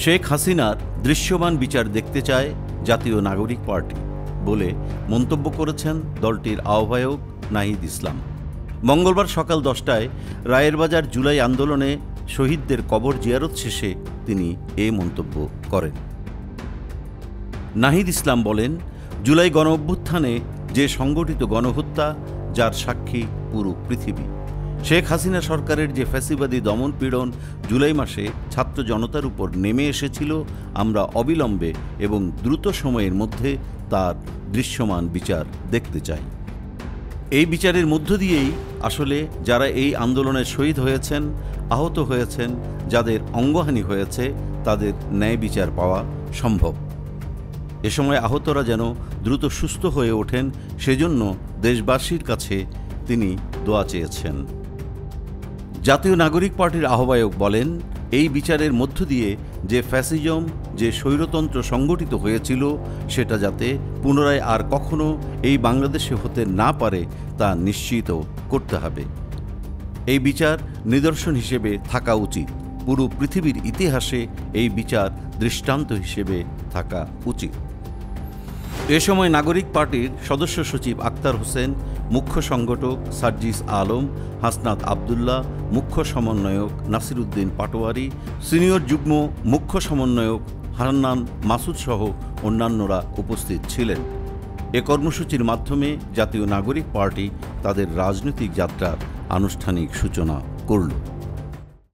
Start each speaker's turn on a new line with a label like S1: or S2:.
S1: শেখ হাসিনার দৃশ্যমান বিচার দেখতে চায় জাতীয় নাগরিক পার্টি বলে মন্তব্য করেছেন দলটির আহ্বায়ক নাহিদ ইসলাম। মঙ্গলবার সকাল 10টায় রায়েরবাজার জুলাই আন্দোলনে শহীদদের কবর জিয়ারত শেষে তিনি এ মন্তব্য করেন। নাহিদ ইসলাম বলেন, জুলাই গণঅভ্যুত্থানে যে সংগঠিত গণহত্যা, যার সাক্ষী পুরো পৃথিবী। শেখ হাসিনা সরকারের যে ফ্যাসিবাদী দমনপীড়ন জুলাই মাসে ছাত্র জনতার উপর নেমে এসেছিল, আমরা অবিলম্বে এবং দ্রুত সময়ের মধ্যে তার দৃশ্যমান বিচার দেখতে চাই। এই বিচারের মধ্য দিয়েই আসলে যারা এই আন্দোলনে শহীদ হয়েছেন, আহত হয়েছেন, যাদের অঙ্গহানি হয়েছে, তাদের ন্যায় বিচার পাওয়া সম্ভব। এ সময় আহতরা যেন দ্রুত সুস্থ হয়ে ওঠেন, সেজন্য দেশবাসীর কাছে তিনি দোয়া চেয়েছেন। জাতীয় নাগরিক পার্টির আহ্বায়ক বলেন, এই বিচারের মধ্য দিয়ে যে ফ্যাসিজম, যে স্বৈরতন্ত্র সংগঠিত হয়েছিল, সেটা যাতে পুনরায় আর কখনো এই বাংলাদেশে হতে না পারে তা নিশ্চিত করতে হবে। এই বিচার নিদর্শন হিসেবে থাকা উচিত। পুরো পৃথিবীর ইতিহাসে এই বিচার দৃষ্টান্ত হিসেবে থাকা উচিত। এ সময় নাগরিক পার্টির সদস্য সচিব আক্তার হোসেন, মুখ্য সংগঠক সার্জিস আলম, হাসনাত আবদুল্লাহ, মুখ্য সমন্বয়ক নাসিরউদ্দিন পাটোয়ারি, সিনিয়র যুগ্ম মুখ্য সমন্বয়ক হান্নান মাসুদ সহ অন্যান্যরা উপস্থিত ছিলেন। এ কর্মসূচির মাধ্যমে জাতীয় নাগরিক পার্টি তাদের রাজনৈতিক যাত্রার আনুষ্ঠানিক সূচনা করল।